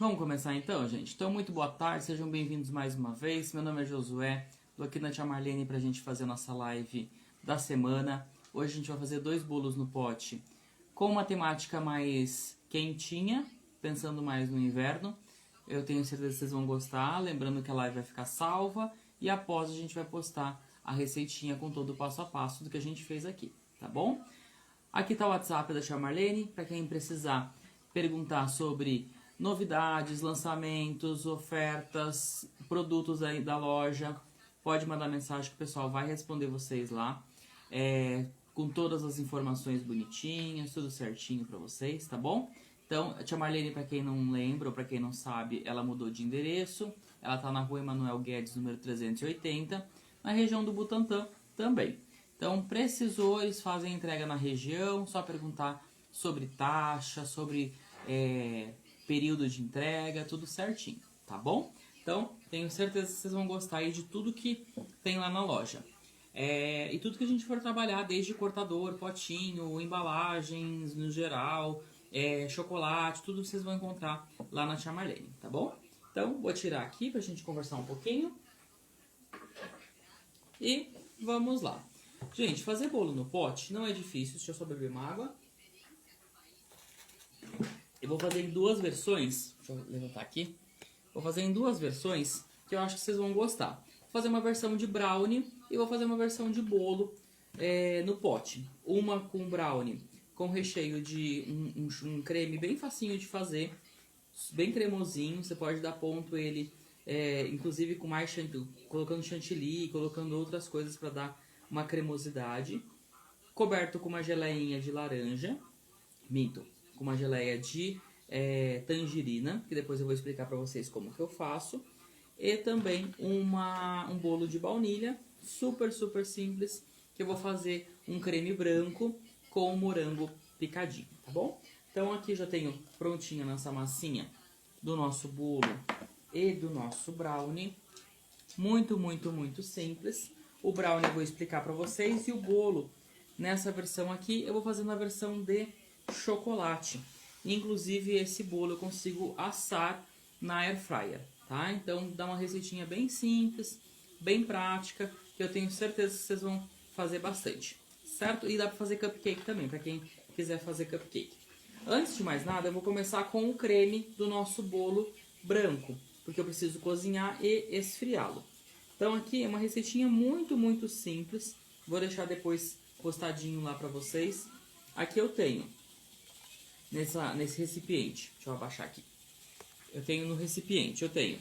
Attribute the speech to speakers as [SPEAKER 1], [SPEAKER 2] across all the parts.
[SPEAKER 1] Vamos começar então, gente? Então, muito boa tarde, sejam bem-vindos mais uma vez. Meu nome é Josué, estou aqui na Tia Marlene para a gente fazer a nossa live da semana. Hoje a gente vai fazer 2 bolos no pote com uma temática mais quentinha, pensando mais no inverno. Eu tenho certeza que vocês vão gostar, lembrando que a live vai ficar salva e após a gente vai postar a receitinha com todo o passo a passo do que a gente fez aqui, tá bom? Aqui está o WhatsApp da Tia Marlene, para quem precisar perguntar sobre novidades, lançamentos, ofertas, produtos aí da loja. Pode mandar mensagem que o pessoal vai responder vocês lá, com todas as informações bonitinhas, tudo certinho para vocês, tá bom? Então, a Tia Marlene, para quem não lembra ou para quem não sabe, ela mudou de endereço. Ela está na rua Emanuel Guedes, número 380, na região do Butantã também. Então, precisou, eles fazem entrega na região, só perguntar sobre taxa, sobre período de entrega, tudo certinho, tá bom? Então, tenho certeza que vocês vão gostar aí de tudo que tem lá na loja. E tudo que a gente for trabalhar, desde cortador, potinho, embalagens no geral, chocolate, tudo vocês vão encontrar lá na Tia Marlene, tá bom? Então, vou tirar aqui pra gente conversar um pouquinho. E vamos lá. Gente, fazer bolo no pote não é difícil. Deixa eu só beber uma água. Eu vou fazer em 2 versões. Deixa eu levantar aqui. Vou fazer em 2 versões que eu acho que vocês vão gostar. Vou fazer uma versão de brownie e vou fazer uma versão de bolo no pote. Uma com brownie com recheio de um creme bem facinho de fazer, bem cremosinho. Você pode dar ponto ele, inclusive com mais colocando chantilly, colocando outras coisas para dar uma cremosidade. Coberto com uma geleinha de laranja, com uma geleia de tangerina, que depois eu vou explicar para vocês como que eu faço. E também um bolo de baunilha, super simples, que eu vou fazer um creme branco com morango picadinho, tá bom? Então aqui já tenho prontinha nossa massinha do nosso bolo e do nosso brownie. Muito simples. O brownie eu vou explicar para vocês e o bolo, nessa versão aqui, eu vou fazer na versão de chocolate. Inclusive esse bolo eu consigo assar na air fryer, tá? Então dá uma receitinha bem simples, bem prática, que eu tenho certeza que vocês vão fazer bastante, certo? E dá para fazer cupcake também, para quem quiser fazer cupcake. Antes de mais nada, eu vou começar com o creme do nosso bolo branco, porque eu preciso cozinhar e esfriá-lo. Então aqui é uma receitinha muito simples. Vou deixar depois postadinho lá para vocês. Aqui eu tenho, nesse recipiente, deixa eu abaixar aqui. Eu tenho no recipiente, eu tenho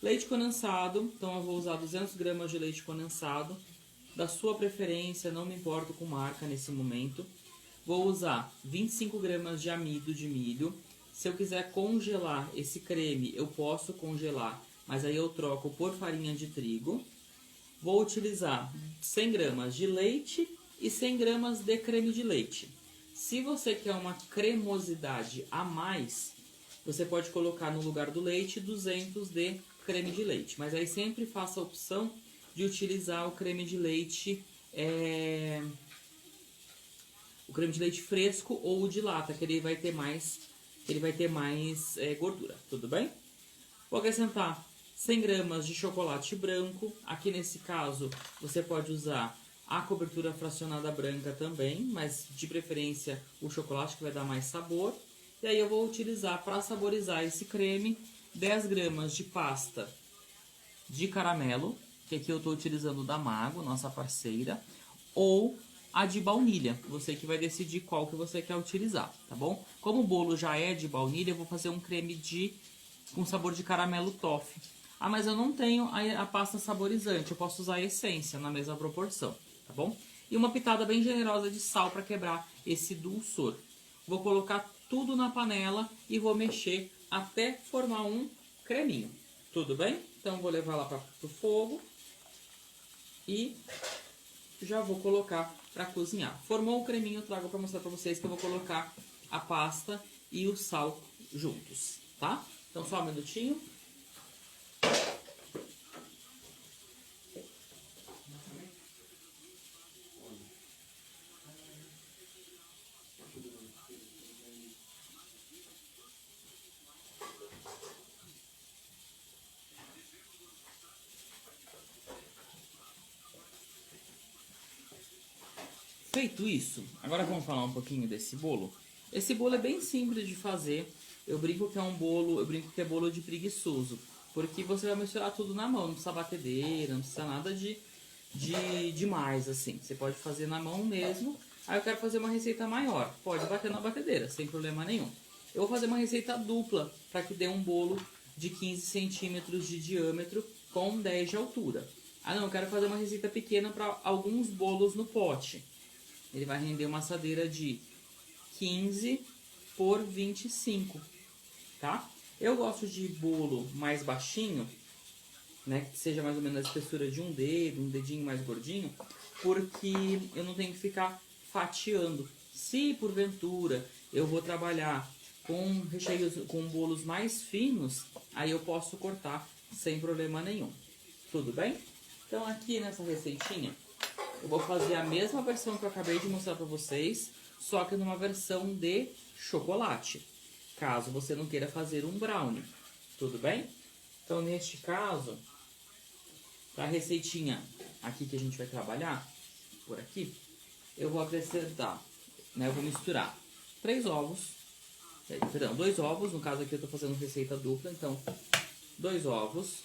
[SPEAKER 1] leite condensado. Então eu vou usar 200 gramas de leite condensado. Da sua preferência, não me importo com marca nesse momento. Vou usar 25 gramas de amido de milho. Se eu quiser congelar esse creme, eu posso congelar, mas aí eu troco por farinha de trigo. Vou utilizar 100 gramas de leite e 100 gramas de creme de leite. Se você quer uma cremosidade a mais, você pode colocar no lugar do leite 200 de creme de leite. Mas aí sempre faça a opção de utilizar o creme de leite, o creme de leite fresco ou o de lata, que ele vai ter mais gordura, tudo bem? Vou acrescentar 100 gramas de chocolate branco. Aqui nesse caso você pode usar a cobertura fracionada branca também, mas de preferência o chocolate, que vai dar mais sabor. E aí eu vou utilizar, para saborizar esse creme, 10 gramas de pasta de caramelo, que aqui eu estou utilizando da Mago, nossa parceira, ou a de baunilha, você que vai decidir qual que você quer utilizar, tá bom? Como o bolo já é de baunilha, eu vou fazer um creme com sabor de caramelo toffee. Ah, mas eu não tenho a pasta saborizante, eu posso usar a essência na mesma proporção, tá bom? E uma pitada bem generosa de sal para quebrar esse dulçor. Vou colocar tudo na panela e vou mexer até formar um creminho, tudo bem? Então vou levar lá para o fogo e já vou colocar para cozinhar. Formou o creminho, eu trago para mostrar para vocês que eu vou colocar a pasta e o sal juntos, tá? Então só um minutinho. Feito isso, agora vamos falar um pouquinho desse bolo. Esse bolo é bem simples de fazer. Eu brinco que é um bolo, eu brinco que é bolo de preguiçoso, porque você vai misturar tudo na mão, não precisa batedeira, não precisa nada de mais assim. Você pode fazer na mão mesmo. Aí eu quero fazer uma receita maior, pode bater na batedeira, sem problema nenhum. Eu vou fazer uma receita dupla, para que dê um bolo de 15 centímetros de diâmetro com 10 de altura. Ah não, eu quero fazer uma receita pequena para alguns bolos no pote. Ele vai render uma assadeira de 15 por 25, tá? Eu gosto de bolo mais baixinho, né? Que seja mais ou menos a espessura de um dedo, um dedinho mais gordinho, porque eu não tenho que ficar fatiando. Se porventura eu vou trabalhar com recheios, com bolos mais finos, aí eu posso cortar sem problema nenhum. Tudo bem? Então aqui nessa receitinha, eu vou fazer a mesma versão que eu acabei de mostrar para vocês, só que numa versão de chocolate, caso você não queira fazer um brownie, tudo bem? Então neste caso, para a receitinha aqui que a gente vai trabalhar, por aqui, eu vou acrescentar, né, eu vou misturar 2 ovos, no caso aqui eu estou fazendo receita dupla, então 2 ovos,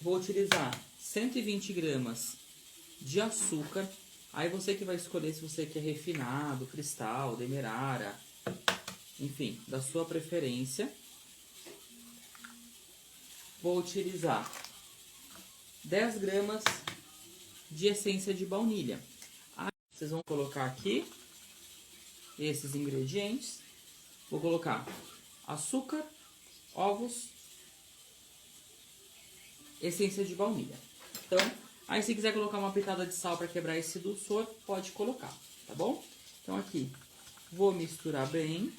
[SPEAKER 1] vou utilizar 120 gramas de açúcar. Aí você que vai escolher se você quer refinado, cristal, demerara, enfim, da sua preferência. Vou utilizar 10 gramas de essência de baunilha. Aí vocês vão colocar aqui esses ingredientes. Vou colocar açúcar, ovos, essência de baunilha. Então, aí se quiser colocar uma pitada de sal para quebrar esse dulçor, pode colocar, tá bom? Então aqui, vou misturar bem.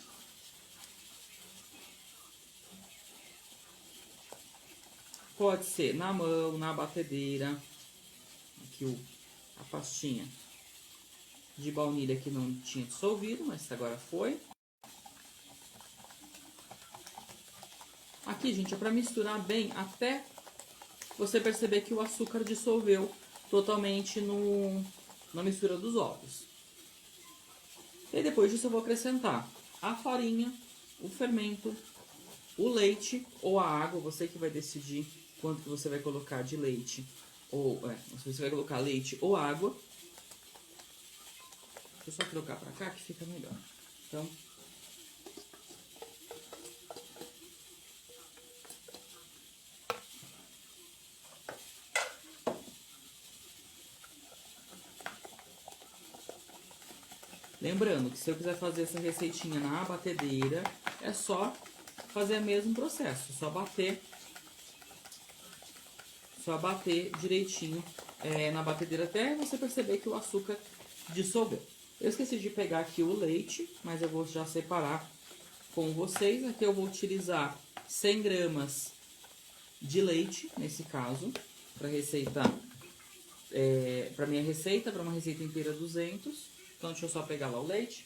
[SPEAKER 1] Pode ser na mão, na batedeira. Aqui a pastinha de baunilha que não tinha dissolvido, mas agora foi. Aqui, gente, é para misturar bem até você perceber que o açúcar dissolveu totalmente na mistura dos ovos. E depois disso eu vou acrescentar a farinha, o fermento, o leite ou a água, você que vai decidir quanto que você vai colocar de leite, ou se você vai colocar leite ou água. Deixa eu só trocar para cá que fica melhor. Então, lembrando que se eu quiser fazer essa receitinha na batedeira, é só fazer o mesmo processo, só bater direitinho na batedeira até você perceber que o açúcar dissolveu. Eu esqueci de pegar aqui o leite, mas eu vou já separar com vocês. Aqui eu vou utilizar 100 gramas de leite, nesse caso, para receitar, para minha receita, para uma receita inteira 200. Então deixa eu só pegar lá o leite.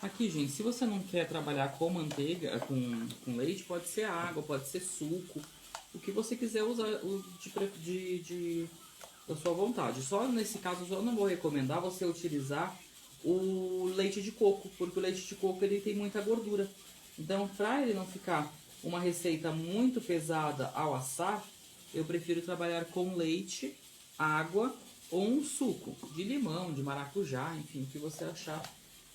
[SPEAKER 1] Aqui, gente, se você não quer trabalhar com manteiga, com leite, pode ser água, pode ser suco, o que você quiser usar da sua vontade. Só nesse caso, eu não vou recomendar você utilizar o leite de coco, porque o leite de coco ele tem muita gordura. Então, para ele não ficar uma receita muito pesada ao assar, eu prefiro trabalhar com leite, água ou um suco de limão, de maracujá, enfim, o que você achar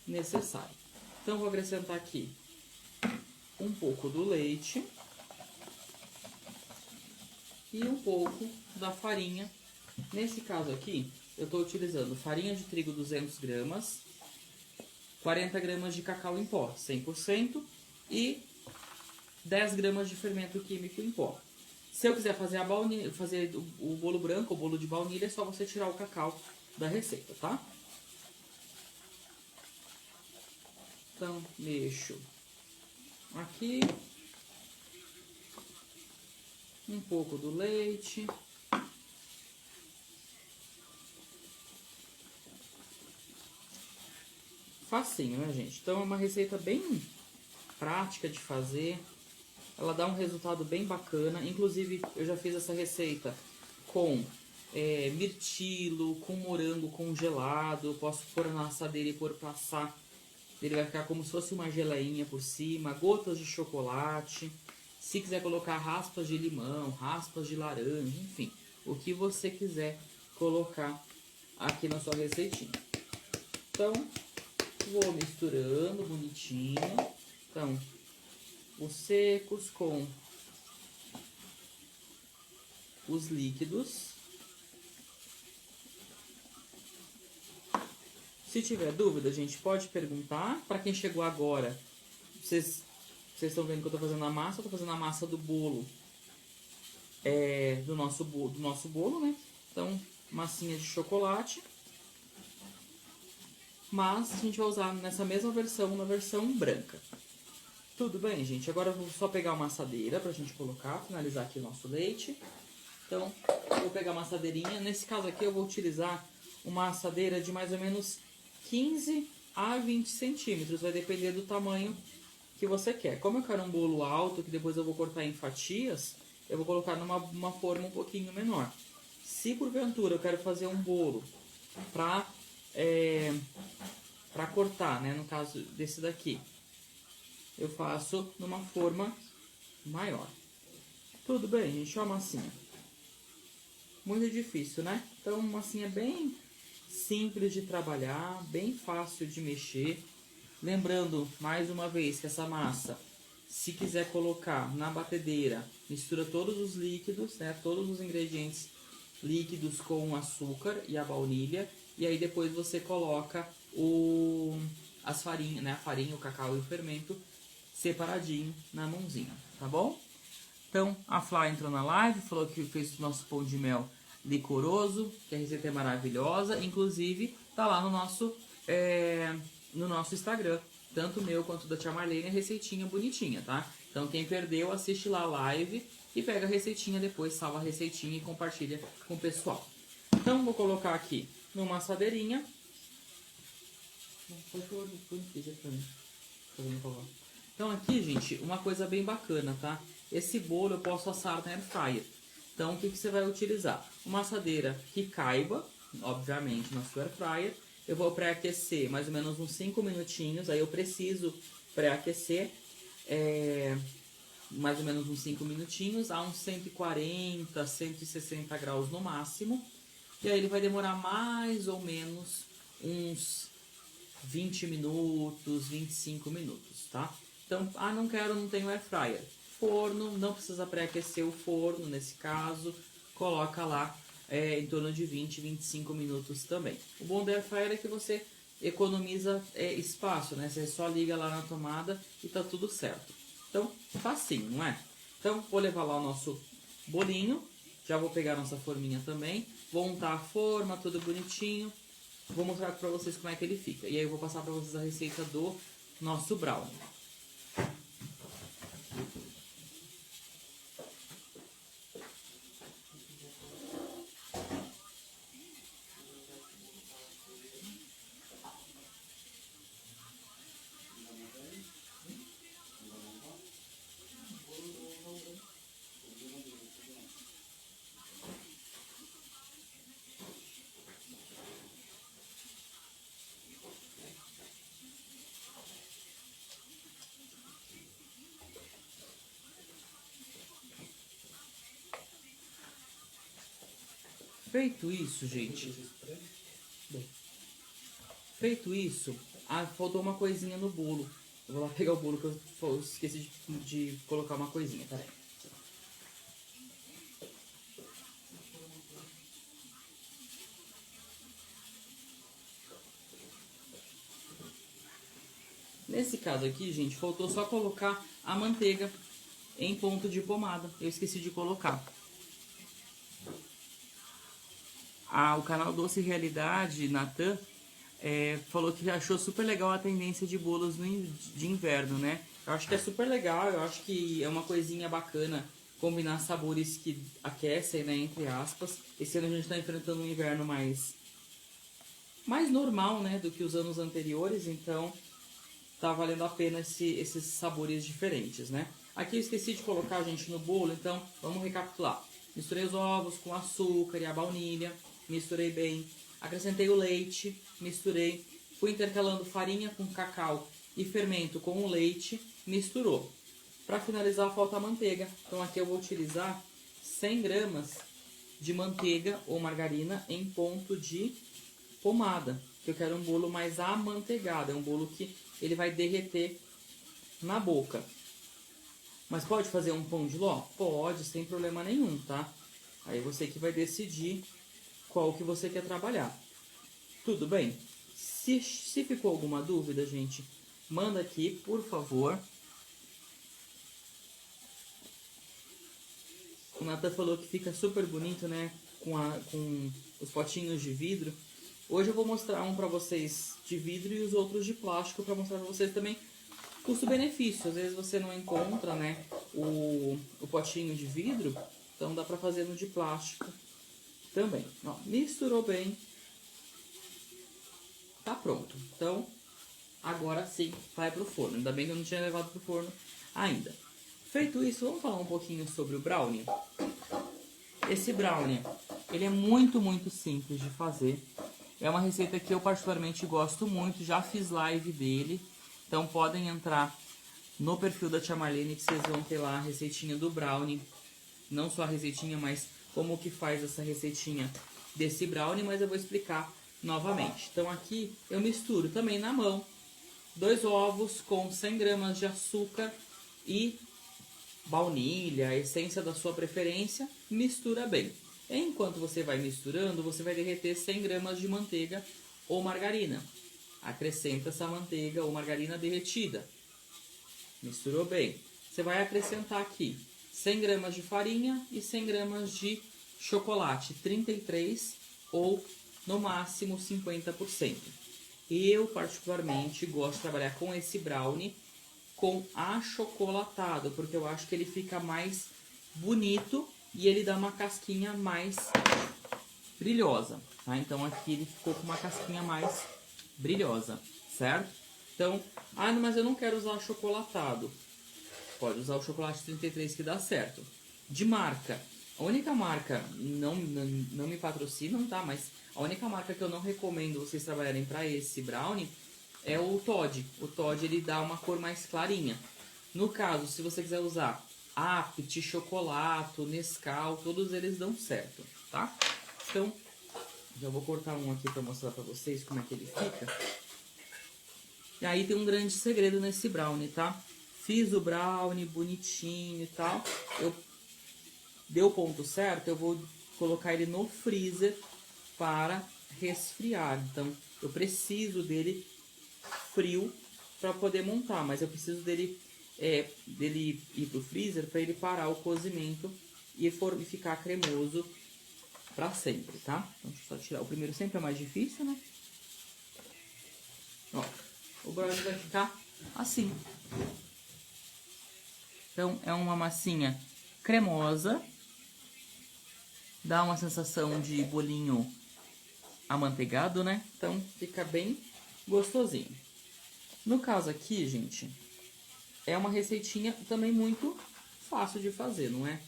[SPEAKER 1] necessário. Então, vou acrescentar aqui um pouco do leite e um pouco da farinha. Nesse caso aqui, eu estou utilizando farinha de trigo 200 gramas, 40 gramas de cacau em pó, 100%, e 10 gramas de fermento químico em pó. Se eu quiser fazer fazer o bolo branco, o bolo de baunilha, é só você tirar o cacau da receita, tá? Então, mexo aqui. um pouco do leite. Facinho, né, gente? Então é uma receita bem prática de fazer. Ela dá um resultado bem bacana. Inclusive, eu já fiz essa receita com mirtilo, com morango congelado. Eu posso pôr na assadeira e pôr pra assar. Ele vai ficar como se fosse uma geleinha por cima, gotas de chocolate. Se quiser colocar raspas de limão, raspas de laranja, enfim, o que você quiser colocar aqui na sua receitinha. Então, vou misturando bonitinho. Então, os secos com os líquidos. Se tiver dúvida, gente, pode perguntar. Para quem chegou agora, vocês estão vendo que eu estou fazendo a massa. Eu estou fazendo a massa do bolo, do nosso bolo, né? Então, massinha de chocolate. Mas a gente vai usar nessa mesma versão, na versão branca. Tudo bem, gente? Agora eu vou só pegar uma assadeira pra gente colocar, finalizar aqui o nosso leite. Então, eu vou pegar uma assadeirinha. Nesse caso aqui eu vou utilizar uma assadeira de mais ou menos 15 a 20 centímetros. Vai depender do tamanho que você quer. Como eu quero um bolo alto, que depois eu vou cortar em fatias, eu vou colocar numa forma um pouquinho menor. Se porventura eu quero fazer um bolo pra cortar, né? No caso desse daqui, eu faço numa forma maior. Tudo bem, gente? Olha a massinha. Muito difícil, né? Então, uma massinha bem simples de trabalhar, bem fácil de mexer. Lembrando, mais uma vez, que essa massa, se quiser colocar na batedeira, mistura todos os líquidos, né? Todos os ingredientes líquidos com o açúcar e a baunilha. E aí depois você coloca as farinhas, né? A farinha, o cacau e o fermento separadinho na mãozinha, tá bom? Então, a Flá entrou na live, falou que fez o nosso pão de mel licoroso, que a receita é maravilhosa. Inclusive, tá lá no nosso Instagram, tanto o meu quanto da tia Marlene, a receitinha bonitinha, tá? Então, quem perdeu, assiste lá a live e pega a receitinha depois, salva a receitinha e compartilha com o pessoal. Então, vou colocar aqui numa assadeirinha. Então aqui, gente, uma coisa bem bacana, tá? Esse bolo eu posso assar na air fryer. Então o que você vai utilizar? Uma assadeira que caiba, obviamente, na sua air fryer. Eu vou pré-aquecer mais ou menos uns 5 minutinhos. Aí eu preciso pré-aquecer mais ou menos uns 5 minutinhos a uns 140, 160 graus no máximo. E aí ele vai demorar mais ou menos uns 20 minutos, 25 minutos, tá? Então, não tenho air fryer. Forno, não precisa pré-aquecer o forno nesse caso. Coloca lá em torno de 20, 25 minutos também. O bom da air fryer é que você economiza espaço, né? Você só liga lá na tomada e tá tudo certo. Então, facinho, não é? Então, vou levar lá o nosso bolinho. Já vou pegar a nossa forminha também. Vou untar a forma, tudo bonitinho. Vou mostrar pra vocês como é que ele fica. E aí eu vou passar pra vocês a receita do nosso brownie. Feito isso, gente. Feito isso, faltou uma coisinha no bolo. Eu vou lá pegar o bolo que eu esqueci de colocar uma coisinha, peraí. Nesse caso aqui, gente, faltou só colocar a manteiga em ponto de pomada. Eu esqueci de colocar. O canal Doce Realidade, Natan, falou que achou super legal a tendência de bolos de inverno, né? Eu acho que é super legal, eu acho que é uma coisinha bacana combinar sabores que aquecem, né, entre aspas. Esse ano a gente está enfrentando um inverno mais normal, né, do que os anos anteriores, então tá valendo a pena esses sabores diferentes, né? Aqui eu esqueci de colocar, gente, no bolo, então vamos recapitular. Misturei os ovos com açúcar e a baunilha, misturei bem. Acrescentei o leite, misturei. Fui intercalando farinha com cacau e fermento com o leite, misturou. Para finalizar, falta a manteiga. Então aqui eu vou utilizar 100 gramas de manteiga ou margarina em ponto de pomada, que eu quero um bolo mais amanteigado, é um bolo que ele vai derreter na boca. Mas pode fazer um pão de ló? Pode, sem problema nenhum, tá? Aí você que vai decidir qual que você quer trabalhar. Tudo bem? Se ficou alguma dúvida, gente, manda aqui, por favor. O Nathan falou que fica super bonito, né? Com os potinhos de vidro. Hoje eu vou mostrar um pra vocês de vidro e os outros de plástico para mostrar pra vocês também custo-benefício. Às vezes você não encontra, né, o potinho de vidro, então dá pra fazer no de plástico também. Ó, misturou bem. Tá pronto. Então, agora sim, vai pro forno. Ainda bem que eu não tinha levado pro forno ainda. Feito isso, vamos falar um pouquinho sobre o brownie. Esse brownie, ele é muito simples de fazer. É uma receita que eu particularmente gosto muito, já fiz live dele. Então podem entrar no perfil da Tia Marlene que vocês vão ter lá a receitinha do brownie. Não só a receitinha, mas como que faz essa receitinha desse brownie, mas eu vou explicar novamente. Então aqui eu misturo também na mão 2 ovos com 100 gramas de açúcar e baunilha, a essência da sua preferência, mistura bem. Enquanto você vai misturando, você vai derreter 100 gramas de manteiga ou margarina. Acrescenta essa manteiga ou margarina derretida. Misturou bem. Você vai acrescentar aqui 100 gramas de farinha e 100 gramas de chocolate, 33 ou no máximo 50%. Eu particularmente gosto de trabalhar com esse brownie com achocolatado, porque eu acho que ele fica mais bonito e ele dá uma casquinha mais brilhosa, tá? Então aqui ele ficou com uma casquinha mais brilhosa, certo? Então, mas eu não quero usar achocolatado. Pode usar o chocolate 33 que dá certo. De marca, a única marca, não me patrocinam, tá? Mas a única marca que eu não recomendo vocês trabalharem para esse brownie é o Toddy. O Toddy ele dá uma cor mais clarinha. No caso, se você quiser usar Apt, Chocolato, Nescau, todos eles dão certo, tá? Então, já vou cortar um aqui para mostrar para vocês como é que ele fica. E aí tem um grande segredo nesse brownie, tá? Fiz o brownie bonitinho e tal. Deu o ponto certo, eu vou colocar ele no freezer para resfriar. Então, eu preciso dele frio para poder montar, mas eu preciso dele ir pro freezer para ele parar o cozimento e ficar cremoso para sempre, tá? Então, deixa eu só tirar. O primeiro sempre é mais difícil, né? Ó, o brownie vai ficar assim. Então, é uma massinha cremosa. Dá uma sensação de bolinho amanteigado, né? Então, fica bem gostosinho. No caso aqui, gente, é uma receitinha também muito fácil de fazer, não é?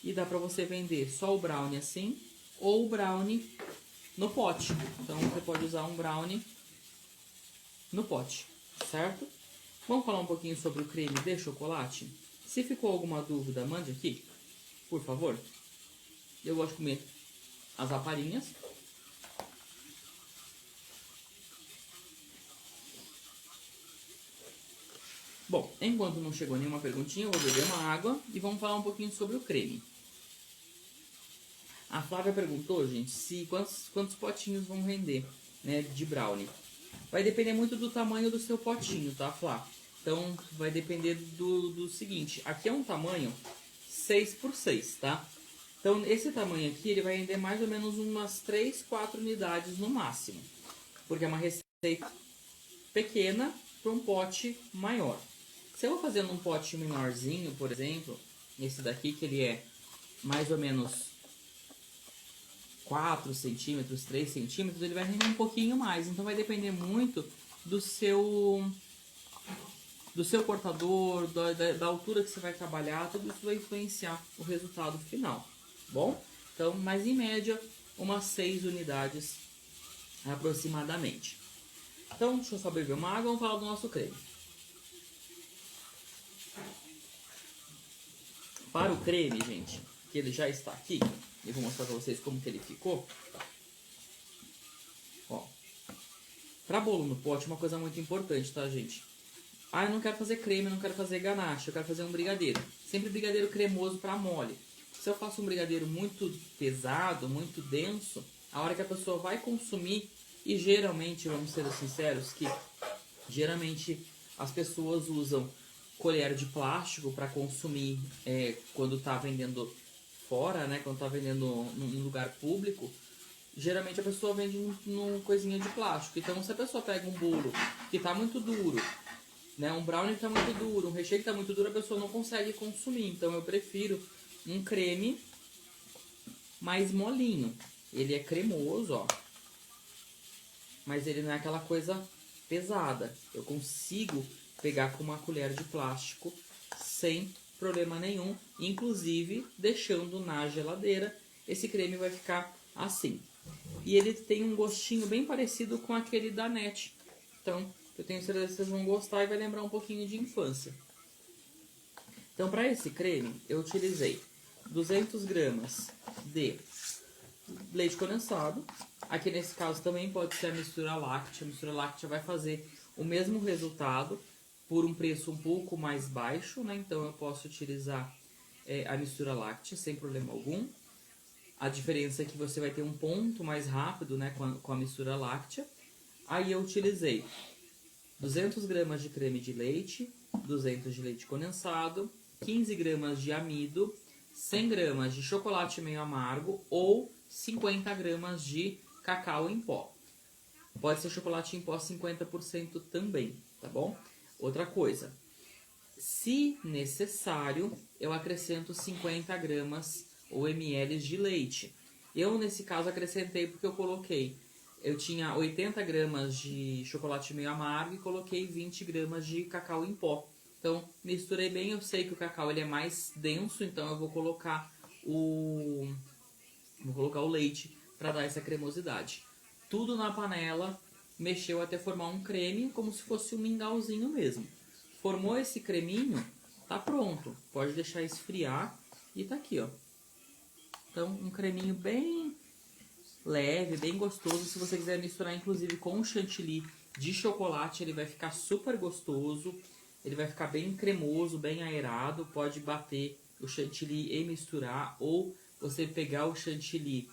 [SPEAKER 1] E dá pra você vender só o brownie assim, ou o brownie no pote. Então, você pode usar um brownie no pote, certo? Vamos falar um pouquinho sobre o creme de chocolate? Se ficou alguma dúvida, mande aqui, por favor. Eu gosto de comer as aparinhas. Bom, enquanto não chegou nenhuma perguntinha, eu vou beber uma água e vamos falar um pouquinho sobre o creme. A Flávia perguntou, gente, se quantos potinhos vão render, né, de brownie. Vai depender muito do tamanho do seu potinho, tá, Flá? Então, vai depender do seguinte. Aqui é um tamanho 6x6, tá? Então, esse tamanho aqui, ele vai render mais ou menos umas 3, 4 unidades no máximo. Porque é uma receita pequena para um pote maior. Se eu vou fazer num pote menorzinho, por exemplo, esse daqui, que ele é mais ou menos 4 centímetros, 3 centímetros, ele vai render um pouquinho mais. Então vai depender muito do seu cortador, da altura que você vai trabalhar, tudo isso vai influenciar o resultado final, tá bom? Então, mas em média, umas 6 unidades aproximadamente. Então, deixa eu só beber uma água e vamos falar do nosso creme. Para o creme, gente, que ele já está aqui, eu vou mostrar para vocês como que ele ficou. Ó, para bolo no pote, uma coisa muito importante, tá, gente? Ah, eu não quero fazer creme, eu não quero fazer ganache, eu quero fazer um brigadeiro. Sempre brigadeiro cremoso para mole. Se eu faço um brigadeiro muito pesado, muito denso, a hora que a pessoa vai consumir, e geralmente, vamos ser sinceros, que geralmente as pessoas usam colher de plástico para consumir quando tá vendendo fora, né? Quando tá vendendo em lugar público, geralmente a pessoa vende num coisinha de plástico. Então, se a pessoa pega um bolo que tá muito duro, né, um brownie que tá muito duro, um recheio que tá muito duro, a pessoa não consegue consumir. Então, eu prefiro um creme mais molinho. Ele é cremoso, ó. Mas ele não é aquela coisa pesada. Eu consigo pegar com uma colher de plástico sem problema nenhum, inclusive deixando na geladeira. Esse creme vai ficar assim. E ele tem um gostinho bem parecido com aquele da NET. Então, eu tenho certeza que vocês vão gostar e vai lembrar um pouquinho de infância. Então, para esse creme, eu utilizei 200 gramas de leite condensado. Aqui nesse caso também pode ser a mistura láctea. A mistura láctea vai fazer o mesmo resultado por um preço um pouco mais baixo, né? Então eu posso utilizar a mistura láctea sem problema algum. A diferença é que você vai ter um ponto mais rápido, né, com a mistura láctea. Aí eu utilizei 200 gramas de creme de leite, 200 de leite condensado, 15 gramas de amido, 100 gramas de chocolate meio amargo ou 50 gramas de cacau em pó. Pode ser chocolate em pó 50% também, tá bom? Outra coisa, se necessário, eu acrescento 50 gramas ou ml de leite. Eu, nesse caso, acrescentei porque eu tinha 80 gramas de chocolate meio amargo e coloquei 20 gramas de cacau em pó. Então, misturei bem. Eu sei que o cacau ele é mais denso, então eu vou colocar o leite para dar essa cremosidade. Tudo na panela, mexeu até formar um creme, como se fosse um mingauzinho mesmo. Formou esse creminho, tá pronto. Pode deixar esfriar e tá aqui, ó. Então, um creminho bem leve, bem gostoso. Se você quiser misturar, inclusive, com o chantilly de chocolate, ele vai ficar super gostoso. Ele vai ficar bem cremoso, bem aerado. Pode bater o chantilly e misturar. Ou você pegar o chantilly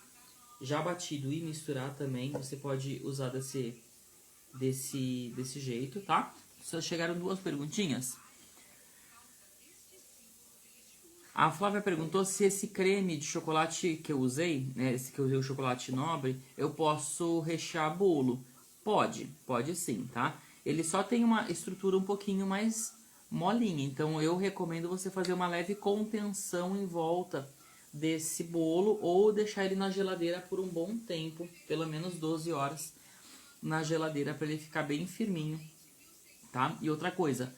[SPEAKER 1] já batido e misturar também. Você pode usar desse jeito, tá? Só chegaram 2 perguntinhas. A Flávia perguntou se esse creme de chocolate que eu usei, né, esse que eu usei o chocolate nobre, eu posso rechear bolo. Pode sim, tá? Ele só tem uma estrutura um pouquinho mais molinha, então eu recomendo você fazer uma leve contenção em volta desse bolo ou deixar ele na geladeira por um bom tempo, pelo menos 12 horas na geladeira para ele ficar bem firminho, tá? E outra coisa,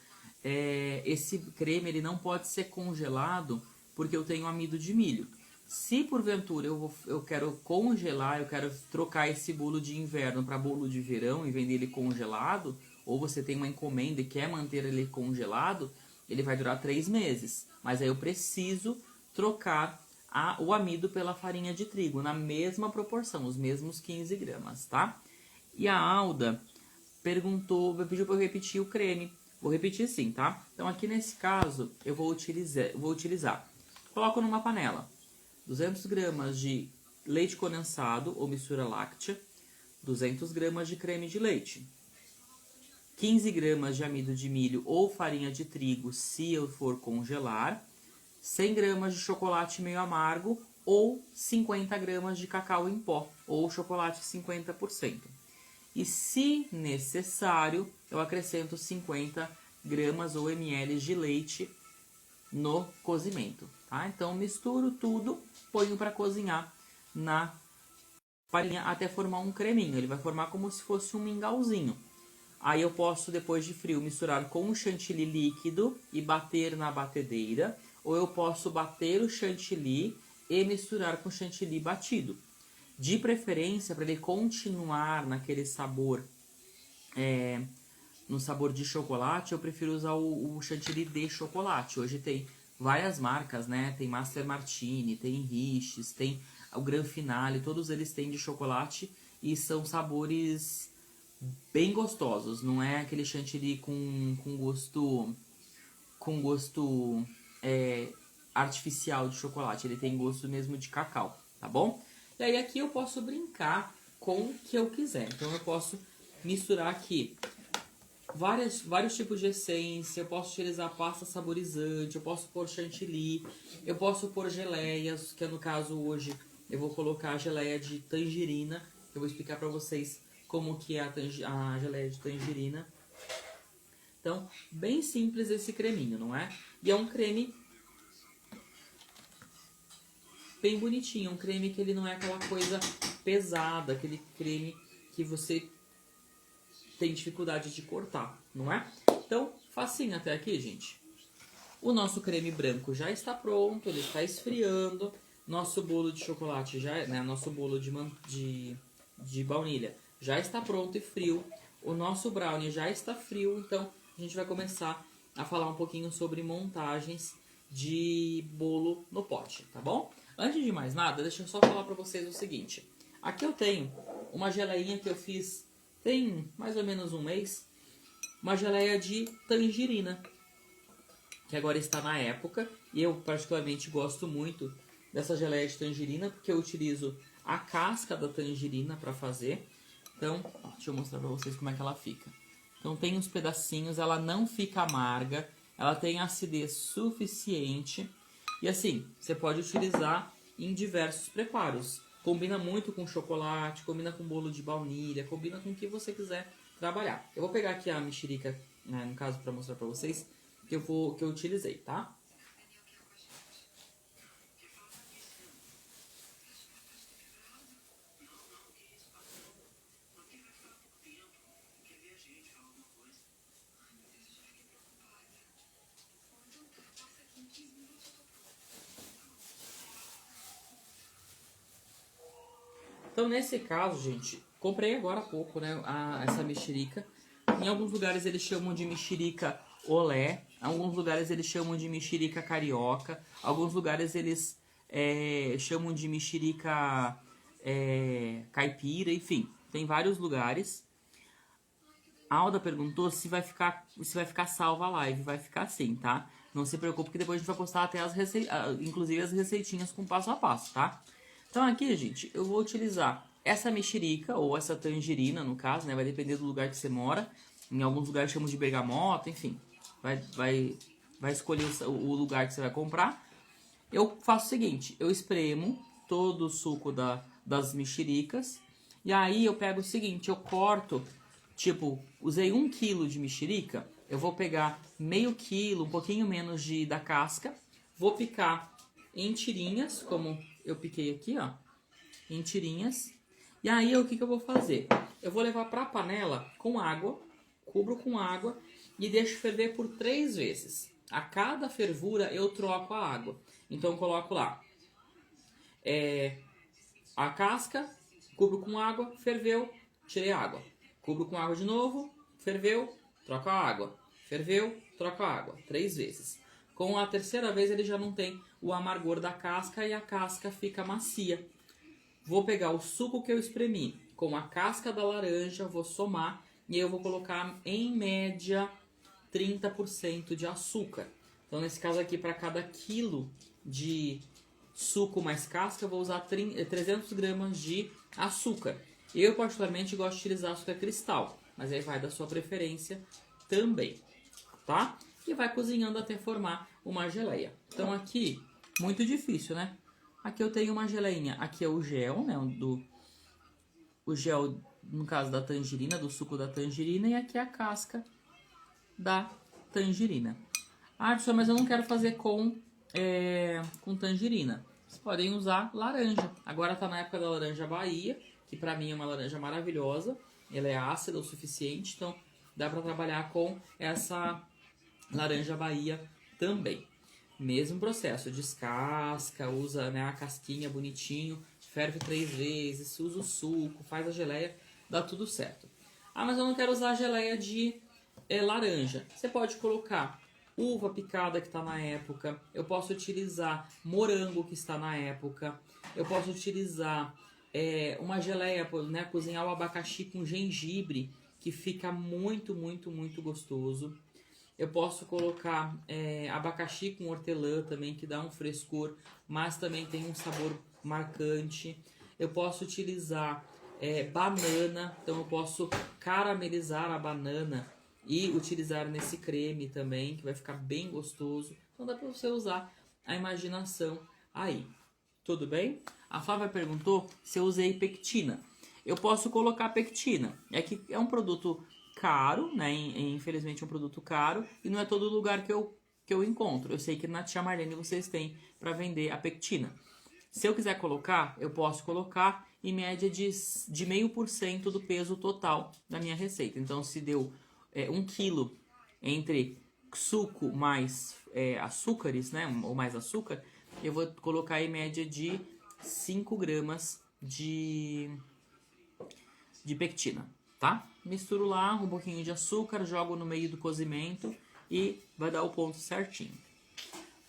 [SPEAKER 1] esse creme ele não pode ser congelado porque eu tenho amido de milho. Se porventura eu quero congelar, eu quero trocar esse bolo de inverno para bolo de verão e vender ele congelado, ou você tem uma encomenda e quer manter ele congelado, ele vai durar 3 meses. Mas aí eu preciso trocar o amido pela farinha de trigo, na mesma proporção, os mesmos 15 gramas, tá? E a Alda pediu para eu repetir o creme. Vou repetir sim, tá? Então aqui nesse caso eu vou utilizar. Coloco numa panela 200 gramas de leite condensado ou mistura láctea, 200 gramas de creme de leite, 15 gramas de amido de milho ou farinha de trigo se eu for congelar, 100 gramas de chocolate meio amargo ou 50 gramas de cacau em pó ou chocolate 50%. E se necessário, eu acrescento 50 gramas ou ml de leite no cozimento, tá? Então misturo tudo, ponho para cozinhar na farinha até formar um creminho. Ele vai formar como se fosse um mingauzinho. Aí eu posso, depois de frio, misturar com o chantilly líquido e bater na batedeira. Ou eu posso bater o chantilly e misturar com o chantilly batido. De preferência, para ele continuar naquele sabor, no sabor de chocolate, eu prefiro usar o chantilly de chocolate. Hoje tem várias marcas, né? Tem Master Martini, tem Riches, tem o Gran Finale, todos eles têm de chocolate e são sabores bem gostosos. Não é aquele chantilly com gosto artificial de chocolate. Ele tem gosto mesmo de cacau, tá bom? E aí aqui eu posso brincar com o que eu quiser. Então eu posso misturar aqui vários tipos de essência, eu posso utilizar pasta saborizante, eu posso pôr chantilly, eu posso pôr geleias, que no caso hoje eu vou colocar a geleia de tangerina. Eu vou explicar pra vocês como que é a geleia de tangerina. Então, bem simples esse creminho, não é? E é um creme bem bonitinho, um creme que ele não é aquela coisa pesada, aquele creme que você tem dificuldade de cortar, não é? Então, facinho até aqui, gente. O nosso creme branco já está pronto, ele está esfriando. Nosso bolo de chocolate já, né, nosso bolo de baunilha já está pronto e frio. O nosso brownie já está frio, então a gente vai começar a falar um pouquinho sobre montagens de bolo no pote, tá bom? Antes de mais nada, deixa eu só falar para vocês o seguinte. Aqui eu tenho uma geleinha que eu fiz tem mais ou menos um mês, uma geleia de tangerina, que agora está na época, e eu particularmente gosto muito dessa geleia de tangerina, porque eu utilizo a casca da tangerina para fazer. Então, deixa eu mostrar para vocês como é que ela fica. Então tem uns pedacinhos, ela não fica amarga, ela tem acidez suficiente, e assim, você pode utilizar em diversos preparos. Combina muito com chocolate, combina com bolo de baunilha, combina com o que você quiser trabalhar. Eu vou pegar aqui a mexerica, né, no caso, para mostrar para vocês que eu utilizei, tá? Então, nesse caso, gente, comprei agora há pouco, né, essa mexerica. Em alguns lugares eles chamam de mexerica olé, em alguns lugares eles chamam de mexerica carioca, alguns lugares eles chamam de mexerica caipira, enfim, tem vários lugares. A Alda perguntou se vai ficar salva a live. Vai ficar sim, tá? Não se preocupe que depois a gente vai postar até inclusive as receitinhas com passo a passo, tá? Então aqui, gente, eu vou utilizar essa mexerica, ou essa tangerina, no caso, né? Vai depender do lugar que você mora. Em alguns lugares chamam de bergamota, enfim. Vai escolher o lugar que você vai comprar. Eu faço o seguinte, eu espremo todo o suco das mexericas. E aí eu pego o seguinte, eu corto, tipo, usei 1 kg de mexerica, eu vou pegar meio quilo, um pouquinho menos da casca, vou picar em tirinhas, como eu piquei aqui, ó, em tirinhas. E aí o que eu vou fazer? Eu vou levar para a panela com água, cubro com água e deixo ferver por 3 vezes. A cada fervura eu troco a água. Então eu coloco lá a casca, cubro com água, ferveu, tirei a água. Cubro com água de novo, ferveu, troco a água. Ferveu, troco a água. 3 vezes. Com a terceira vez ele já não tem o amargor da casca e a casca fica macia. Vou pegar o suco que eu espremi com a casca da laranja, vou somar e eu vou colocar em média 30% de açúcar. Então nesse caso aqui, para cada quilo de suco mais casca, eu vou usar 300 gramas de açúcar. Eu particularmente gosto de utilizar açúcar cristal, mas aí vai da sua preferência também, tá? E vai cozinhando até formar uma geleia. Então aqui, muito difícil, né? Aqui eu tenho uma geleinha, aqui é o gel, né? O gel, no caso da tangerina, do suco da tangerina, e aqui é a casca da tangerina. Ah, pessoal, mas eu não quero fazer com tangerina. Vocês podem usar laranja. Agora tá na época da laranja Bahia, que pra mim é uma laranja maravilhosa. Ela é ácida o suficiente, então dá pra trabalhar com essa laranja Bahia também. Mesmo processo, descasca, usa, né, a casquinha bonitinho, ferve 3 vezes, usa o suco, faz a geleia, dá tudo certo. Ah, mas eu não quero usar a geleia de laranja. Você pode colocar uva picada que está na época, eu posso utilizar morango que está na época, eu posso utilizar uma geleia, né, cozinhar o abacaxi com gengibre, que fica muito, muito, muito gostoso. Eu posso colocar abacaxi com hortelã também, que dá um frescor, mas também tem um sabor marcante. Eu posso utilizar banana, então eu posso caramelizar a banana e utilizar nesse creme também, que vai ficar bem gostoso. Então dá para você usar a imaginação aí. Tudo bem? A Flávia perguntou se eu usei pectina. Eu posso colocar pectina. É que é um produto caro, né? Infelizmente é um produto caro e não é todo lugar que eu encontro. Eu sei que na Tia Marlene vocês têm para vender a pectina. Se eu quiser colocar, eu posso colocar em média de 0,5% do peso total da minha receita. Então, se deu 1 quilo entre suco mais açúcares, né? Ou mais açúcar, eu vou colocar em média de 5 gramas de pectina, tá? Misturo lá um pouquinho de açúcar, jogo no meio do cozimento e vai dar o ponto certinho.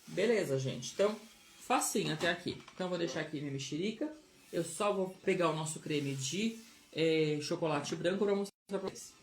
[SPEAKER 1] Beleza, gente. Então, facinho até aqui. Então, vou deixar aqui minha mexerica. Eu só vou pegar o nosso creme de chocolate branco para mostrar para vocês.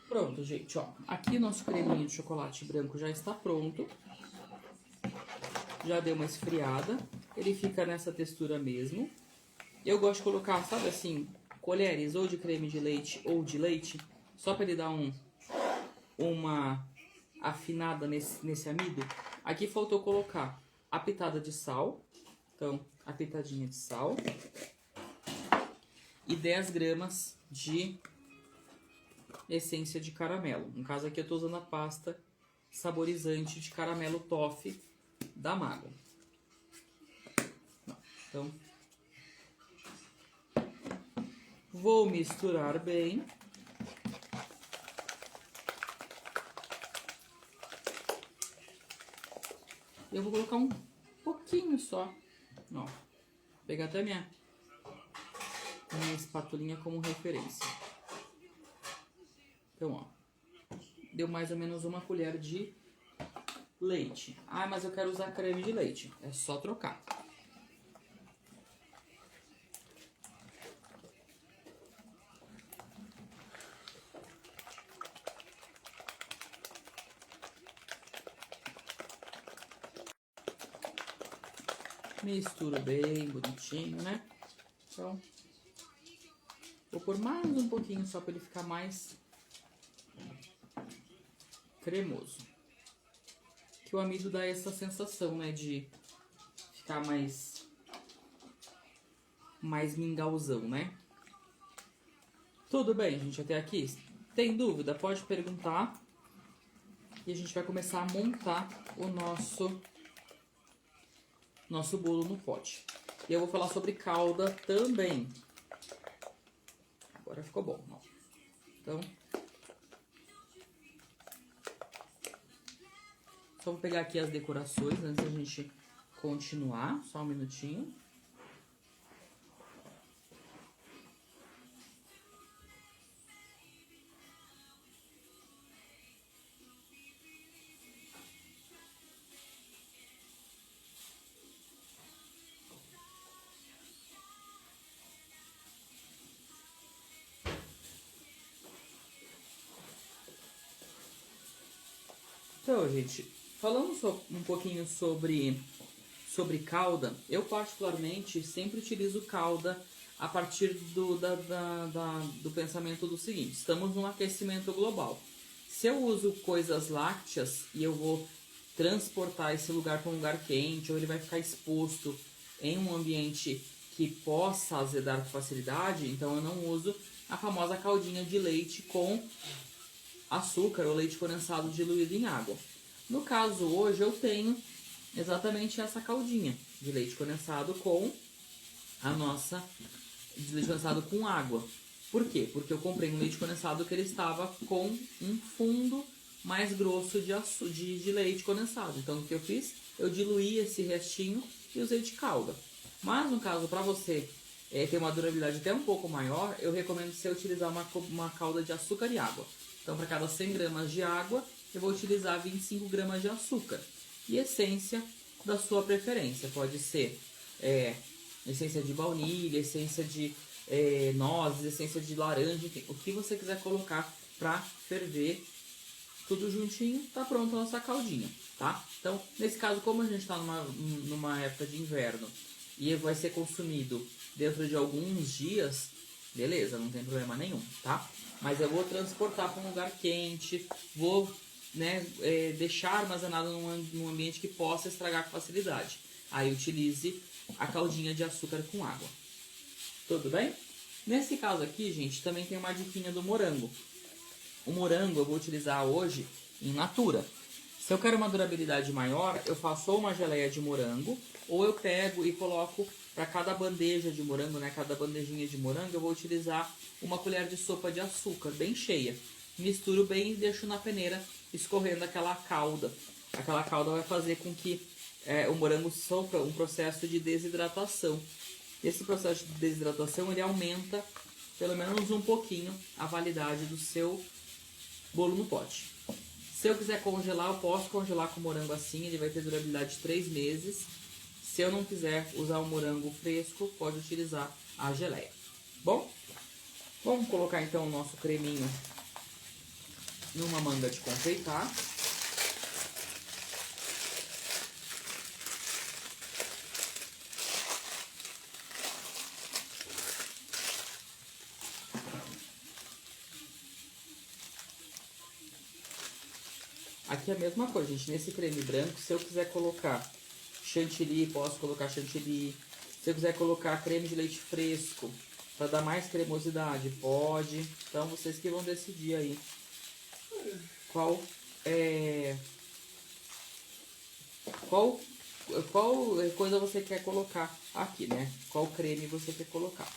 [SPEAKER 1] Pronto, gente, ó. Aqui nosso creminho de chocolate branco já está pronto. Já deu uma esfriada. Ele fica nessa textura mesmo. Eu gosto de colocar, sabe assim, colheres ou de creme de leite ou de leite, só para ele dar uma afinada nesse amido. Aqui faltou colocar a pitada de sal. Então, a pitadinha de sal. E 10 gramas de essência de caramelo. No caso aqui eu estou usando a pasta saborizante de caramelo toffee da Mago. Então, vou misturar bem. Eu vou colocar um pouquinho só. Ó, vou pegar até minha espatulinha como referência. Então, ó, deu mais ou menos 1 colher de leite. Ah, mas eu quero usar creme de leite. É só trocar. Misturo bem bonitinho, né? Então, vou pôr mais um pouquinho só para ele ficar mais cremoso. Que o amido dá essa sensação, né, de ficar mais mingauzão, né? Tudo bem, gente, até aqui? Tem dúvida? Pode perguntar. E a gente vai começar a montar o nosso bolo no pote. E eu vou falar sobre calda também. Agora ficou bom, ó. Então, só vou pegar aqui as decorações antes da gente continuar. Só um minutinho. Então, gente, falando um pouquinho sobre calda, eu particularmente sempre utilizo calda a partir do pensamento do seguinte: estamos num aquecimento global. Se eu uso coisas lácteas e eu vou transportar esse lugar para um lugar quente, ou ele vai ficar exposto em um ambiente que possa azedar com facilidade, então eu não uso a famosa caldinha de leite com açúcar ou leite condensado diluído em água. No caso, hoje eu tenho exatamente essa caldinha de leite condensado com a nossa de leite condensado com água. Por quê? Porque eu comprei um leite condensado que ele estava com um fundo mais grosso de leite condensado. Então, o que eu fiz? Eu diluí esse restinho e usei de calda. Mas, no caso, para você ter uma durabilidade até um pouco maior, eu recomendo você utilizar uma calda de açúcar e água. Então, para cada 100 gramas de água, eu vou utilizar 25 gramas de açúcar. E essência da sua preferência. Pode ser essência de baunilha, essência de nozes, essência de laranja, enfim, o que você quiser colocar para ferver tudo juntinho, tá pronta a nossa caldinha, tá? Então, nesse caso, como a gente está numa época de inverno e vai ser consumido dentro de alguns dias, beleza, não tem problema nenhum, tá? Mas eu vou transportar para um lugar quente, vou deixar armazenado num ambiente que possa estragar com facilidade. Aí utilize a caldinha de açúcar com água. Tudo bem? Nesse caso aqui, gente, também tem uma diquinha do morango. O morango eu vou utilizar hoje em natura. Se eu quero uma durabilidade maior, eu faço ou uma geleia de morango, ou eu pego e coloco para cada bandeja de morango, cada bandejinha de morango, eu vou utilizar uma colher de sopa de açúcar bem cheia. Misturo bem e deixo na peneira escorrendo aquela calda. Aquela calda vai fazer com que o morango sofra um processo de desidratação. Esse processo de desidratação ele aumenta pelo menos um pouquinho a validade do seu bolo no pote. Se eu quiser congelar, eu posso congelar com o morango assim, ele vai ter durabilidade de 3 meses. Se eu não quiser usar o morango fresco, pode utilizar a geleia. Bom, vamos colocar então o nosso creminho numa manga de confeitar. Aqui é a mesma coisa, gente. Nesse creme branco, se eu quiser colocar chantilly, posso colocar chantilly. Se eu quiser colocar creme de leite fresco, para dar mais cremosidade, pode. Então, vocês que vão decidir aí qual coisa você quer colocar aqui, né? Qual creme você quer colocar.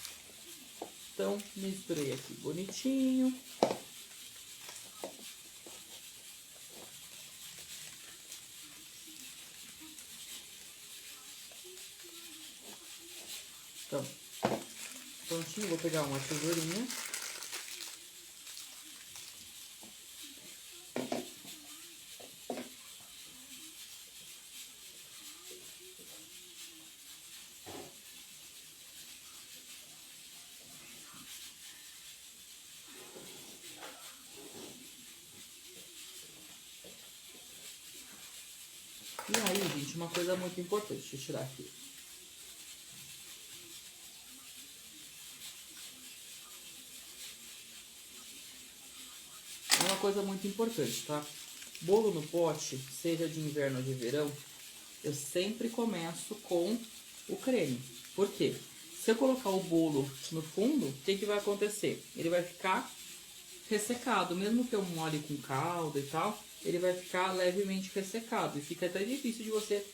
[SPEAKER 1] Então, misturei aqui bonitinho. Então, prontinho, vou pegar uma tesourinha. E aí, gente, uma coisa muito importante, deixa eu tirar aqui. É uma coisa muito importante, tá? Bolo no pote, seja de inverno ou de verão, eu sempre começo com o creme. Por quê? Se eu colocar o bolo no fundo, o que vai acontecer? Ele vai ficar ressecado, mesmo que eu molhe com calda e tal, ele vai ficar levemente ressecado e fica até difícil de você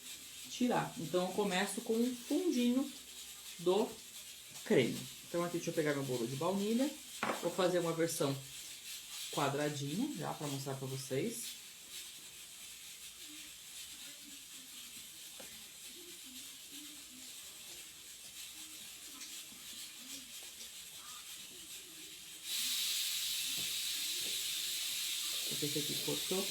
[SPEAKER 1] tirar. Então eu começo com um fundinho do creme. Então aqui deixa eu pegar meu bolo de baunilha, vou fazer uma versão quadradinha já para mostrar para vocês. Esse aqui cortou.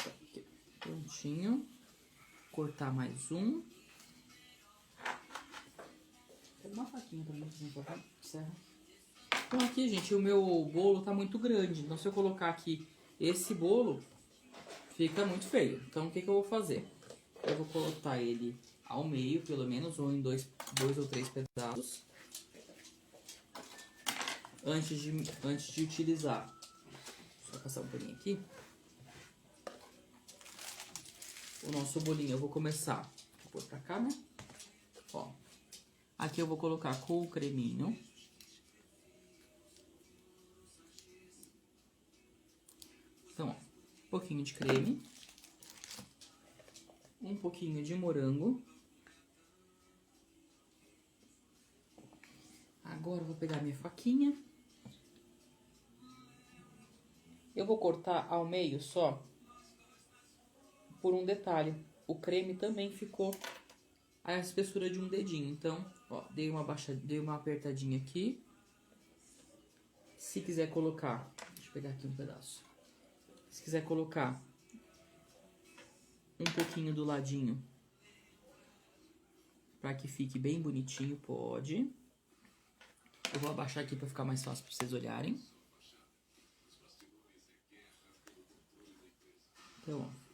[SPEAKER 1] Aqui, prontinho. Cortar mais um. Tem uma faquinha pra mim, por favor. Serra. Então aqui, gente, o meu bolo tá muito grande. Então se eu colocar aqui esse bolo, fica muito feio. Então o que eu vou fazer? Eu vou cortar ele ao meio, pelo menos, ou em dois ou três pedaços. Antes de utilizar. Só passar um paninho aqui. O nosso bolinho eu vou começar. Vou pôr pra cá, né? Ó. Aqui eu vou colocar com o creminho. Então, ó, um pouquinho de creme. Um pouquinho de morango. Agora eu vou pegar minha faquinha. Eu vou cortar ao meio só. Por um detalhe, o creme também ficou a espessura de um dedinho. Então, ó, dei uma apertadinha aqui. Se quiser colocar, deixa eu pegar aqui um pedaço. Se quiser colocar um pouquinho do ladinho, para que fique bem bonitinho, pode. Eu vou abaixar aqui para ficar mais fácil para vocês olharem. Então, ó.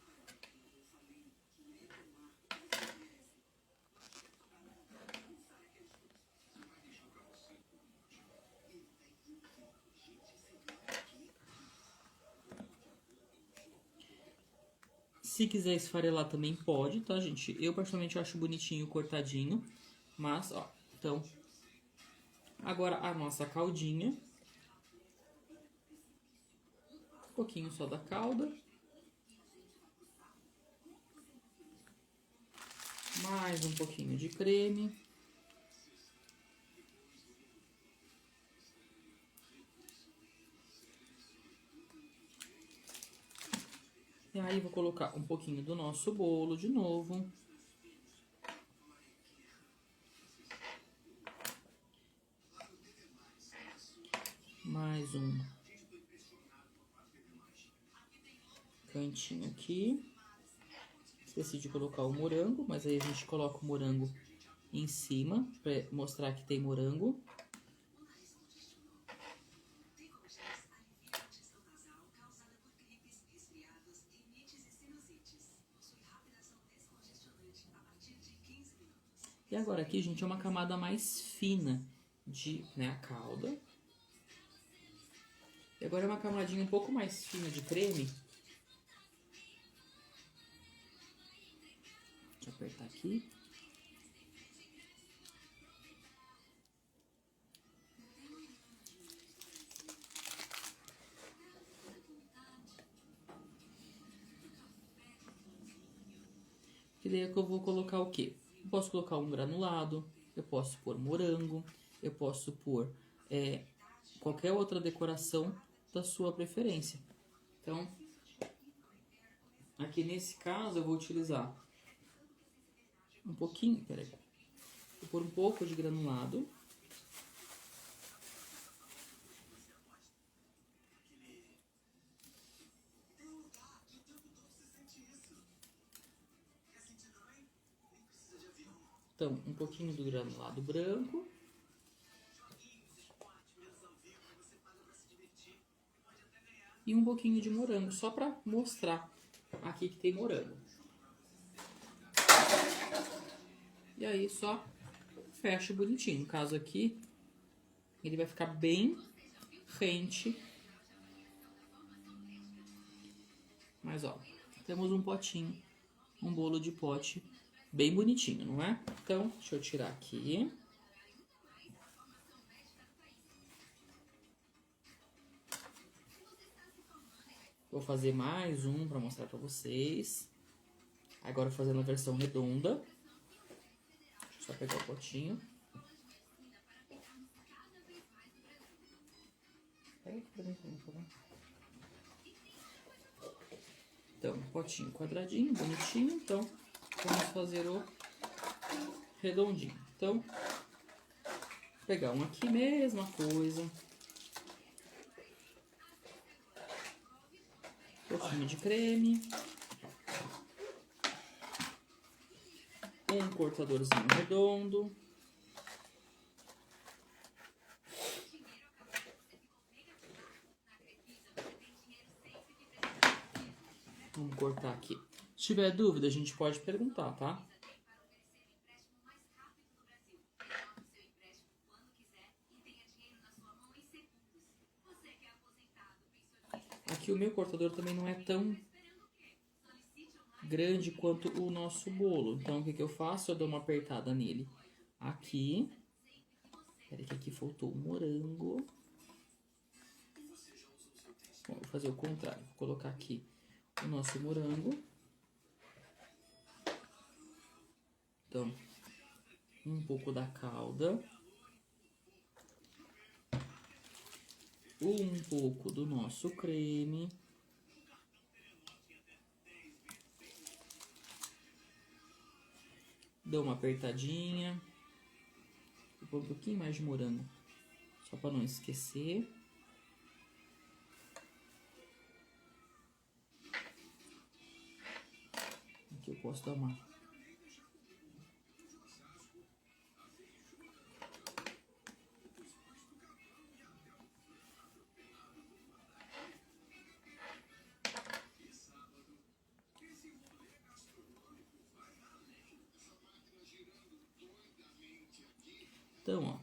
[SPEAKER 1] Se quiser esfarelar também pode, tá, gente? Eu particularmente acho bonitinho cortadinho, mas, ó, então, agora a nossa caldinha. Um pouquinho só da calda. Mais um pouquinho de creme. E aí, vou colocar um pouquinho do nosso bolo de novo. Mais um cantinho aqui. Esqueci de colocar o morango, mas aí a gente coloca o morango em cima, pra mostrar que tem morango. E agora aqui, gente, é uma camada mais fina de, né, a calda. E agora é uma camadinha um pouco mais fina de creme. Deixa eu apertar aqui. E daí é que eu vou colocar o quê? Eu posso colocar um granulado, eu posso pôr morango, eu posso pôr qualquer outra decoração da sua preferência. Então, aqui nesse caso eu vou utilizar um pouquinho, peraí, vou pôr um pouco de granulado. Então, um pouquinho do granulado branco. E um pouquinho de morango, só pra mostrar aqui que tem morango. E aí, só fecha bonitinho. No caso aqui, ele vai ficar bem rente. Mas, ó, temos um potinho, um bolo de pote bem bonitinho, não é? Então, deixa eu tirar aqui. Vou fazer mais um pra mostrar pra vocês. Agora fazendo a versão redonda. Deixa eu só pegar o potinho. Pega aqui pra mim, por favor. Então, potinho quadradinho, bonitinho. Então, vamos fazer o redondinho. Então, vou pegar um aqui, mesma coisa. Um pouquinho de creme. Um cortadorzinho redondo. Vamos cortar aqui. Se tiver dúvida, a gente pode perguntar, tá? Aqui o meu cortador também não é tão grande quanto o nosso bolo. Então, o que eu faço? Eu dou uma apertada nele aqui. Peraí que aqui faltou o morango. Bom, vou fazer o contrário. Vou colocar aqui o nosso morango. Então, um pouco da calda. Um pouco do nosso creme. Dou uma apertadinha. Vou pôr um pouquinho mais de morango, só para não esquecer. Aqui eu posso dar uma... Então, ó.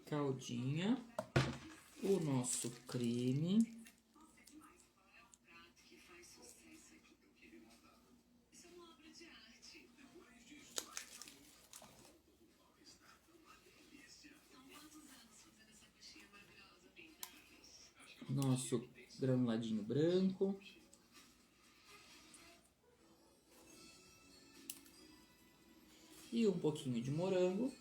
[SPEAKER 1] Caldinha. O nosso creme. Nosso granuladinho branco. E um pouquinho de morango.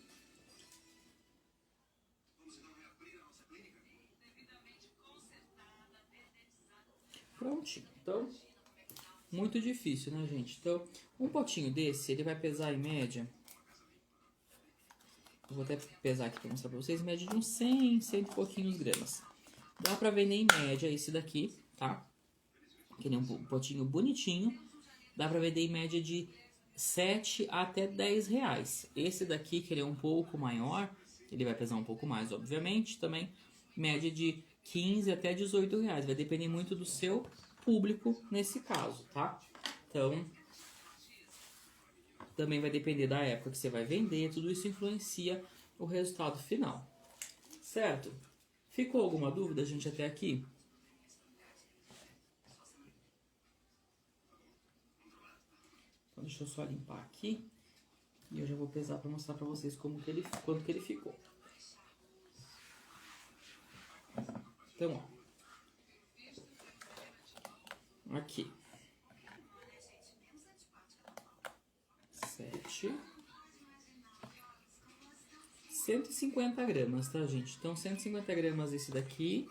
[SPEAKER 1] Prontinho. Então, muito difícil, né, gente? Então, um potinho desse, ele vai pesar em média... Eu vou até pesar aqui para mostrar para vocês. Média de uns 100 e pouquinhos gramas. Dá para vender em média esse daqui, tá? Que nem um potinho bonitinho. Dá para vender em média de 7 até 10 reais. Esse daqui, que ele é um pouco maior, ele vai pesar um pouco mais, obviamente. Também média de 15 até 18 reais. Vai depender muito do seu público nesse caso, tá? Então... Também vai depender da época que você vai vender, tudo isso influencia o resultado final. Certo? Ficou alguma dúvida, gente, até aqui? Então deixa eu só limpar aqui. E eu já vou pesar para mostrar para vocês quanto que ele ficou. Então, ó. Aqui. 150 gramas, tá, gente? Então, 150 gramas esse daqui.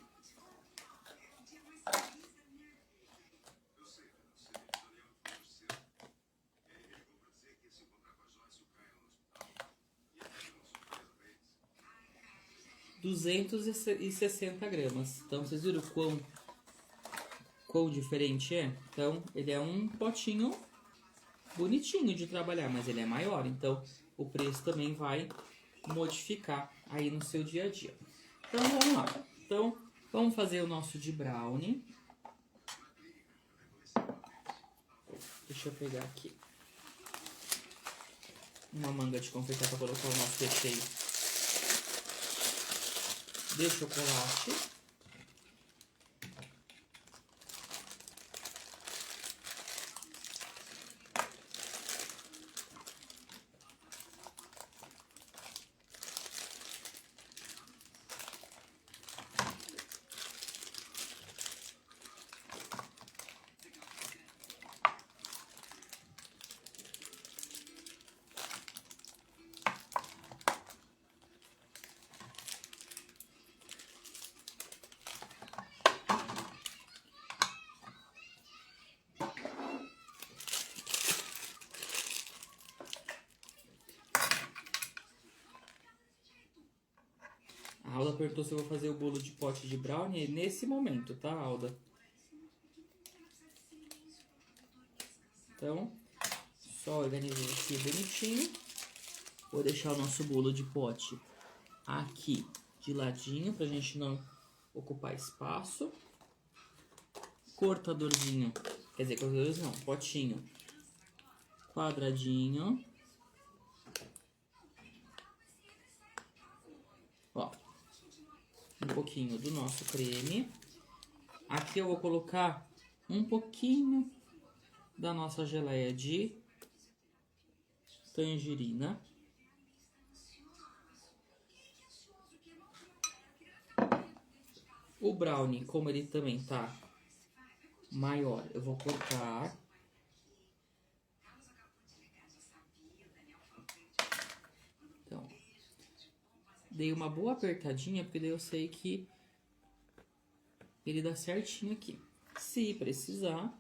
[SPEAKER 1] R$260 gramas. Então, vocês viram quão diferente é? Então, ele é um potinho bonitinho de trabalhar, mas ele é maior, então o preço também vai modificar aí no seu dia a dia. Então vamos lá. Então vamos fazer o nosso de brownie. Deixa eu pegar aqui uma manga de confeitar para colocar o nosso recheio de chocolate. A Alda perguntou se eu vou fazer o bolo de pote de brownie nesse momento, tá, Alda? Então, só organizei aqui bonitinho. Vou deixar o nosso bolo de pote aqui de ladinho, pra gente não ocupar espaço. cortadorzinho, quer dizer, cortadorzinho não, potinho quadradinho. Ó, um pouquinho do nosso creme. Aqui eu vou colocar um pouquinho da nossa geleia de tangerina. O brownie, como ele também tá maior, eu vou cortar. Então, dei uma boa apertadinha, porque daí eu sei que ele dá certinho aqui. Se precisar,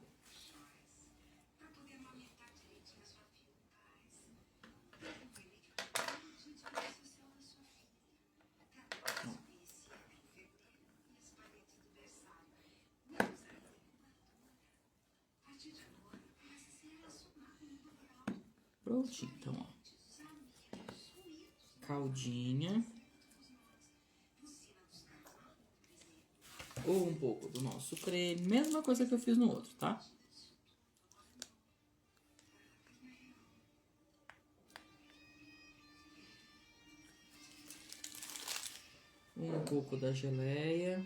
[SPEAKER 1] prontinho. Então, ó, caldinha. Ou um pouco do nosso creme, mesma coisa que eu fiz no outro, tá? Um pouco da geleia.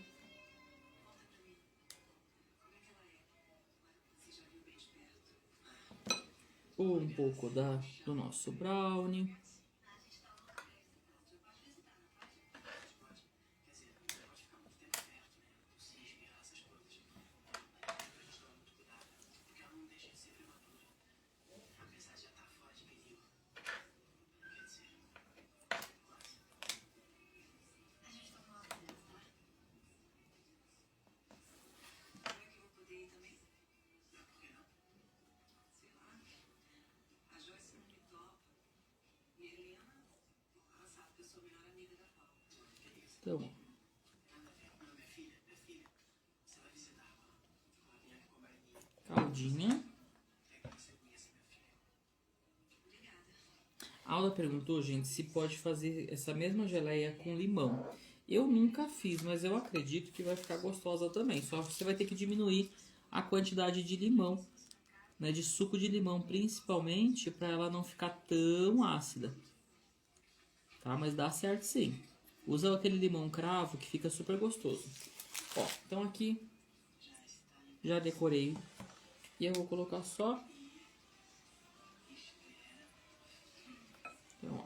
[SPEAKER 1] Um pouco do nosso brownie. Então, caldinha. A Aula perguntou, gente, se pode fazer essa mesma geleia com limão. Eu nunca fiz, mas eu acredito que vai ficar gostosa também. Só você vai ter que diminuir a quantidade de limão, né, de suco de limão, principalmente para ela não ficar tão ácida. Tá? Mas dá certo sim. Usa aquele limão cravo que fica super gostoso. Ó, então aqui já decorei. E eu vou colocar só. Então, ó.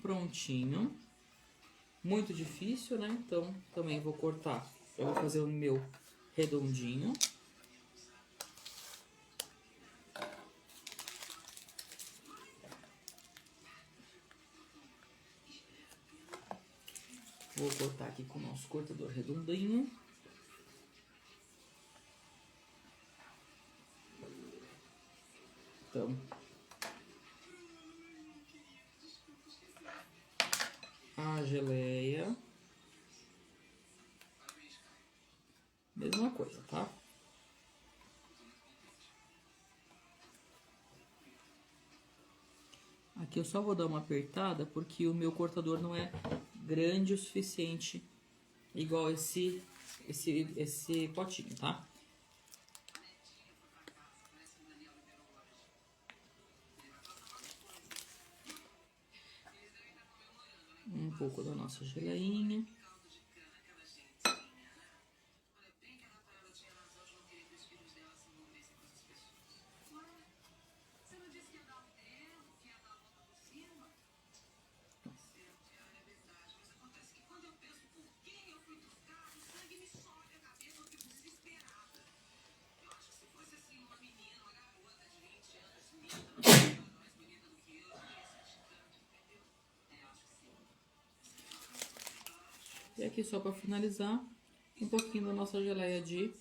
[SPEAKER 1] Prontinho. Muito difícil, né? Então também vou cortar. Eu vou fazer o meu redondinho. Vou cortar aqui com o nosso cortador redondinho. Então, a geleia. Mesma coisa, tá? Aqui eu só vou dar uma apertada porque o meu cortador não é grande o suficiente, igual esse potinho, tá? Um pouco da nossa geleinha. E aqui só para finalizar, um pouquinho da nossa geleia de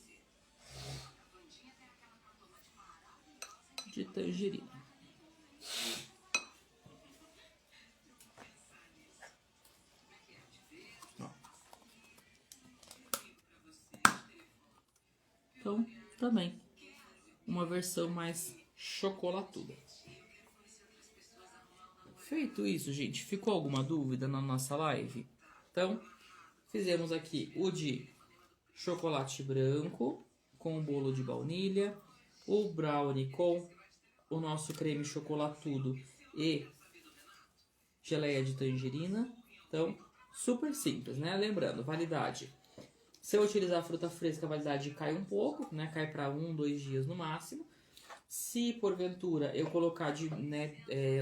[SPEAKER 1] tangerina. Ó. Então, também uma versão mais chocolatuda. Feito isso, gente, ficou alguma dúvida na nossa live? Então, fizemos aqui o de chocolate branco com bolo de baunilha, o brownie com o nosso creme chocolatudo e geleia de tangerina. Então, super simples, né? Lembrando, validade. Se eu utilizar fruta fresca, a validade cai um pouco, né? Cai para 1, 2 dias no máximo. Se porventura eu colocar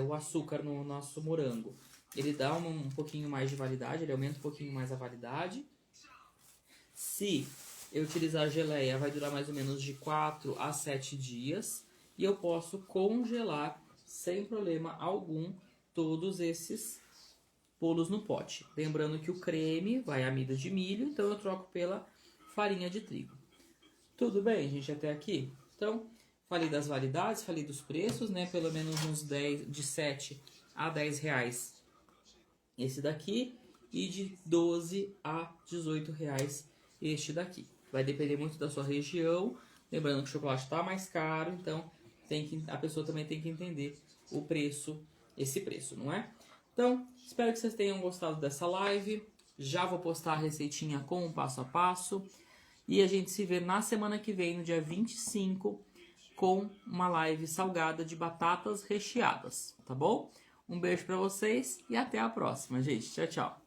[SPEAKER 1] o açúcar no nosso morango, ele dá um pouquinho mais de validade, ele aumenta um pouquinho mais a validade. Se eu utilizar geleia, vai durar mais ou menos de 4 a 7 dias. E eu posso congelar sem problema algum todos esses bolos no pote. Lembrando que o creme vai amido de milho, então eu troco pela farinha de trigo. Tudo bem, gente, até aqui? Então, falei das validades, falei dos preços, né? Pelo menos uns 10, de 7 a 10 reais esse daqui e de 12 a 18 reais este daqui. Vai depender muito da sua região. Lembrando que o chocolate está mais caro, então a pessoa também tem que entender o preço, esse preço, não é? Então, espero que vocês tenham gostado dessa live. Já vou postar a receitinha com o passo a passo. E a gente se vê na semana que vem, no dia 25, com uma live salgada de batatas recheadas, tá bom? Um beijo pra vocês e até a próxima, gente. Tchau, tchau.